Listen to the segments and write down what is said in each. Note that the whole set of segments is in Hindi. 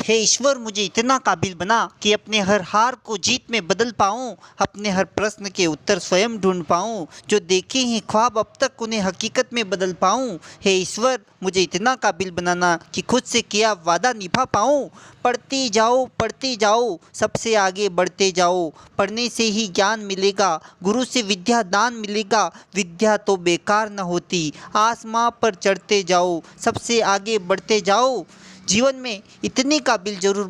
हे ईश्वर, मुझे इतना काबिल बना कि अपने हर हार को जीत में बदल पाऊँ, अपने हर प्रश्न के उत्तर स्वयं ढूंढ पाऊँ, जो देखे हैं ख्वाब अब तक उन्हें हकीकत में बदल पाऊँ। हे ईश्वर, मुझे इतना काबिल बनाना कि खुद से किया वादा निभा पाऊँ। पढ़ते जाओ, सबसे आगे बढ़ते जाओ, पढ़ने से ही ज्ञान मिलेगा, गुरु से विद्या दान मिलेगा, विद्या तो बेकार न होती। आसमां पर चढ़ते जाओ, सबसे आगे बढ़ते जाओ। जीवन में इतने काबिल ज़रूर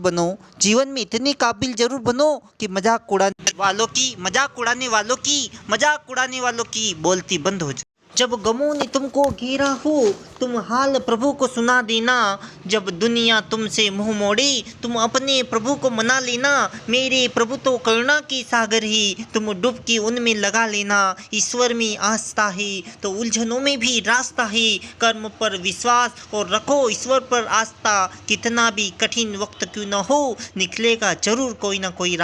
बनो कि मजाक उड़ाने वालों की बोलती बंद हो जाए। जब गमों ने तुमको घेरा हो, तुम हाल प्रभु को सुना देना। जब दुनिया तुमसे मुंह मोड़े, तुम अपने प्रभु को मना लेना। मेरे प्रभु तो करुणा के सागर ही, तुम डुबकी उनमें लगा लेना। ईश्वर में आस्था है तो उलझनों में भी रास्ता है। कर्म पर विश्वास और रखो ईश्वर पर आस्था। कितना भी कठिन वक्त क्यों न हो, निकलेगा जरूर कोई ना कोई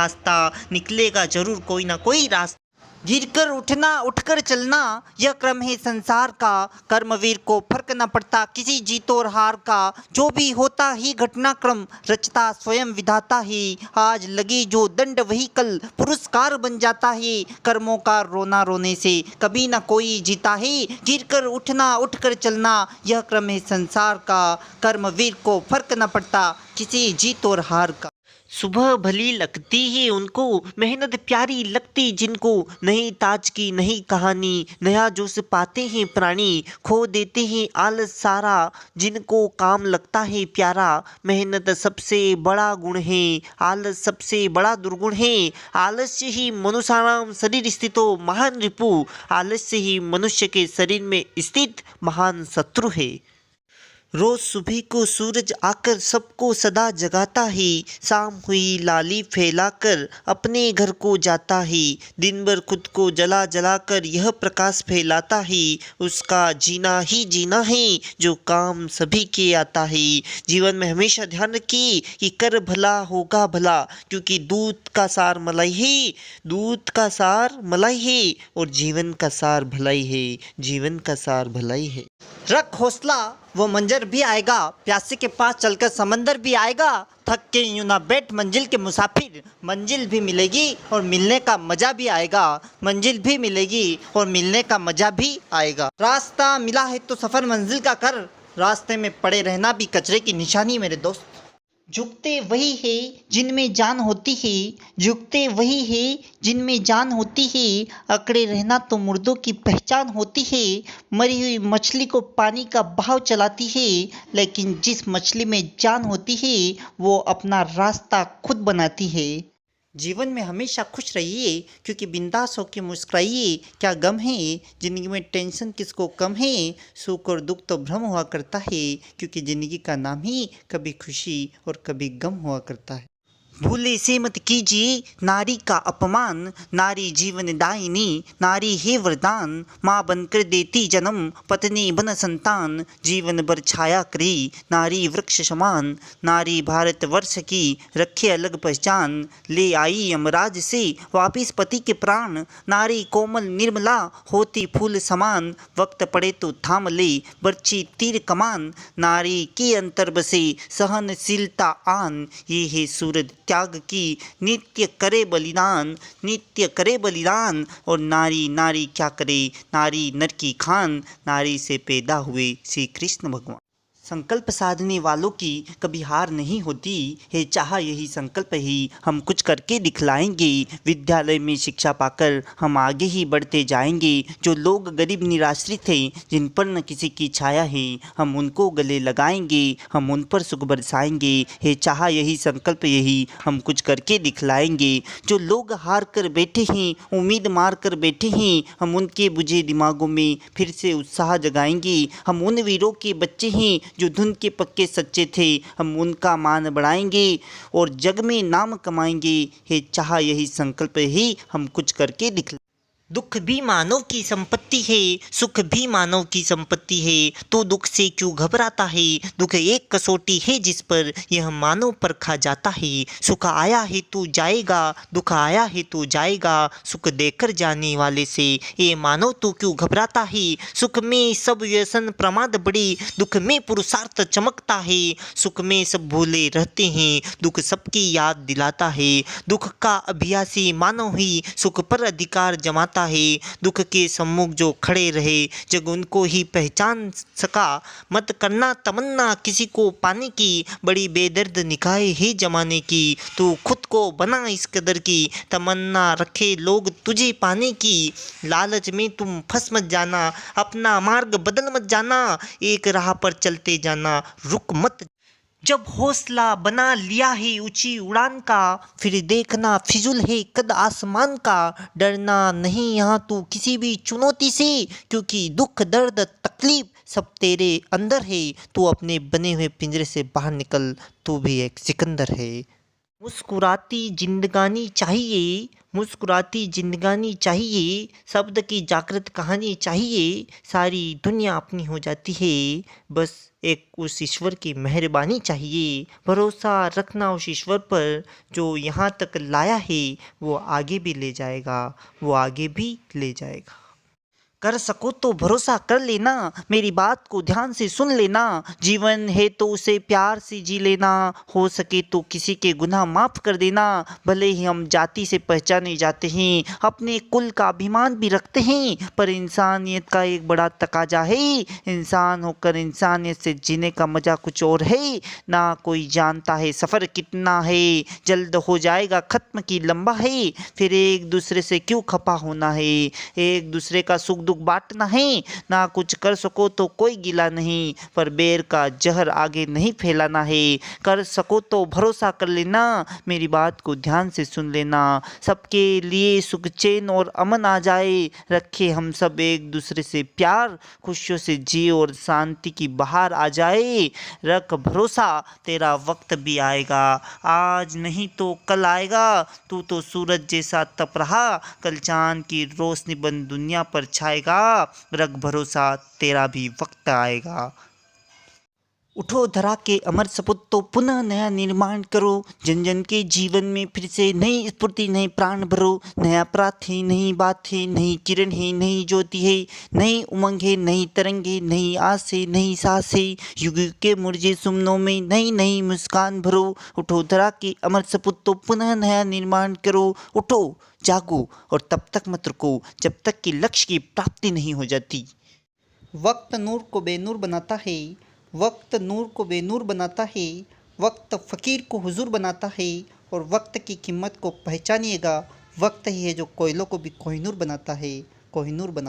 रास्ता। गिरकर उठना, उठकर चलना, यह क्रम है संसार का। कर्मवीर को फर्क न पड़ता किसी जीत और हार का। जो भी होता ही घटनाक्रम, रचता स्वयं विधाता है। आज लगे जो दंड वही कल पुरस्कार बन जाता है। कर्मों का रोना रोने से कभी न कोई जीता है। गिरकर उठना, उठकर चलना, यह क्रम है संसार का। कर्मवीर को फर्क न पड़ता किसी जीत और हार का। सुबह भली लगती है उनको, मेहनत प्यारी लगती जिनको। नई ताज की नई कहानी, नया जोश पाते हैं प्राणी। खो देते हैं आलस सारा, जिनको काम लगता है प्यारा। मेहनत सबसे बड़ा गुण है, आलस सबसे बड़ा दुर्गुण है। आलस्य ही मनुष्याणाम शरीर स्थितो महान रिपु। आलस्य ही मनुष्य के शरीर में स्थित महान शत्रु है। रोज सुबह को सूरज आकर सबको सदा जगाता है। शाम हुई लाली फैलाकर अपने घर को जाता है। दिन भर खुद को जला जलाकर यह प्रकाश फैलाता है। उसका जीना ही जीना है जो काम सभी के आता है। जीवन में हमेशा ध्यान रखिए कि कर भला होगा भला, क्योंकि दूध का सार मलाई है और जीवन का सार भलाई है। रख हौसला, वो मंजर भी आएगा। प्यासे के पास चलकर समंदर भी आएगा। थक के यूं ना बैठ मंजिल के मुसाफिर, मंजिल भी मिलेगी और मिलने का मजा भी आएगा। रास्ता मिला है तो सफर मंजिल का कर, रास्ते में पड़े रहना भी कचरे की निशानी मेरे दोस्त। झुकते वही है जिनमें जान होती है, अकड़े रहना तो मुर्दों की पहचान होती है। मरी हुई मछली को पानी का बहाव चलाती है, लेकिन जिस मछली में जान होती है वो अपना रास्ता खुद बनाती है। जीवन में हमेशा खुश रहिए, क्योंकि बिंदास होकर मुस्कुराइए। क्या गम है जिंदगी में, टेंशन किसको कम है। सुख और दुख तो भ्रम हुआ करता है, क्योंकि जिंदगी का नाम ही कभी खुशी और कभी गम हुआ करता है। भूले से मत कीजिए नारी का अपमान, नारी जीवन दायिनी, नारी है वरदान। माँ बनकर देती जन्म, पत्नी बन संतान, जीवन भर छाया करे नारी वृक्ष समान। नारी भारत वर्ष की रखे अलग पहचान, ले आई यमराज से वापिस पति के प्राण। नारी कोमल निर्मला होती फूल समान, वक्त पड़े तो थाम ले बर्छी तीर कमान। नारी के अंतर बसे सहनशीलता आन, ये है सूरज त्याग की नित्य करे बलिदान। और नारी क्या करे, नारी नर की खान, नारी से पैदा हुए श्री कृष्ण भगवान। संकल्प साधने वालों की कभी हार नहीं होती है, चाहा यही संकल्प ही हम कुछ करके दिखलाएंगे। विद्यालय में शिक्षा पाकर हम आगे ही बढ़ते जाएंगे। जो लोग गरीब निराश्रित हैं, जिन पर न किसी की छाया है, हम उनको गले लगाएंगे, हम उन पर सुख बरसाएंगे। है चाहा यही संकल्प यही हम कुछ करके दिखलाएंगे। जो लोग हार कर बैठे हैं, उम्मीद मार कर बैठे हैं, हम उनके बुझे दिमागों में फिर से उत्साह जगाएंगे। हम उन वीरों के बच्चे हैं जो धुन के पक्के सच्चे थे, हम उनका मान बढ़ाएंगे और जग में नाम कमाएंगे। है चाहा यही संकल्प ही हम कुछ करके दिखला। दुख भी मानव की संपत्ति है, सुख भी मानव की संपत्ति है। तो दुख से क्यों घबराता है? दुख एक कसौटी है जिस पर यह मानव परखा जाता है। सुख आया है तो जाएगा, दुख आया है तो जाएगा। सुख देकर जाने वाले से ये मानव तो क्यों घबराता है? सुख में सब व्यसन प्रमाद बड़े, दुख में पुरुषार्थ चमकता है। सुख में सब भूले रहते हैं, दुख सबकी याद दिलाता है। दुख का अभ्यासी मानव ही सुख पर अधिकार जमाता है। दुख के सम्मुख जो खड़े रहे, जग उनको ही पहचान सका। मत करना तमन्ना किसी को पाने की, बड़ी बेदर्द निगाहें है जमाने की। तू खुद को बना इस कदर की, तमन्ना रखे लोग तुझे पाने की। लालच में तुम फंस मत जाना, अपना मार्ग बदल मत जाना। एक राह पर चलते जाना, रुक मत। जब हौसला बना लिया है ऊंची उड़ान का, फिर देखना फिजूल है कद आसमान का। डरना नहीं यहाँ तू किसी भी चुनौती से, क्योंकि दुख दर्द तकलीफ सब तेरे अंदर है। तू अपने बने हुए पिंजरे से बाहर निकल, तू भी एक सिकंदर है। मुस्कुराती जिंदगानी चाहिए, मुस्कुराती जिंदगानी चाहिए। शब्द की जागृत कहानी चाहिए, सारी दुनिया अपनी हो जाती है। बस एक उस ईश्वर की मेहरबानी चाहिए। भरोसा रखना उस ईश्वर पर जो यहाँ तक लाया है, वो आगे भी ले जाएगा, वो आगे भी ले जाएगा। कर सको तो भरोसा कर लेना, मेरी बात को ध्यान से सुन लेना। जीवन है तो उसे प्यार से जी लेना, हो सके तो किसी के गुनाह माफ़ कर देना। भले ही हम जाति से पहचाने जाते हैं, अपने कुल का अभिमान भी रखते हैं, पर इंसानियत का एक बड़ा तकाजा है। इंसान होकर इंसानियत से जीने का मज़ा कुछ और है। ना कोई जानता है सफ़र कितना है, जल्द हो जाएगा ख़त्म की लंबा है। फिर एक दूसरे से क्यों खफा होना है, एक दूसरे का सुख दुख बांटना है। ना कुछ कर सको तो कोई गिला नहीं, पर बेर का जहर आगे नहीं फैलाना है। कर सको तो भरोसा कर लेना, मेरी बात को ध्यान से सुन लेना। सबके लिए सुख चैन और अमन आ जाए, रखे हम सब एक दूसरे से प्यार। खुशियों से जिए और शांति की बहार आ जाए। रख भरोसा तेरा वक्त भी आएगा, आज नहीं तो कल आएगा। तू तो सूरज जैसा तप रहा, कल चांद की रोशनी बन दुनिया पर छाएगा। रख भरोसा तेरा भी वक्त आएगा। उठो धरा के अमर सपूत तो पुनः नया निर्माण करो। जन जन के जीवन में फिर से नई स्फूर्ति नए प्राण भरो। नया प्रात है, नई बात है, नई किरण है, नई ज्योति है, नई उमंग है, नई तरंग है, नई आस है, नई सांस है। युग युग के मुरझे सुमनों में नई नई मुस्कान भरो। उठो धरा के अमर सपूत तो पुनः नया निर्माण करो। उठो जागो और तब तक मत रुको जब तक कि लक्ष्य की प्राप्ति नहीं हो जाती। वक्त नूर को बेनूर बनाता है, वक्त नूर को बेनूर बनाता है। वक्त फ़कीर को हुजूर बनाता है, और वक्त की कीमत को पहचानिएगा। वक्त ही है जो कोयलों को भी कोहिनूर बनाता है, कोहिनूर बनाता है।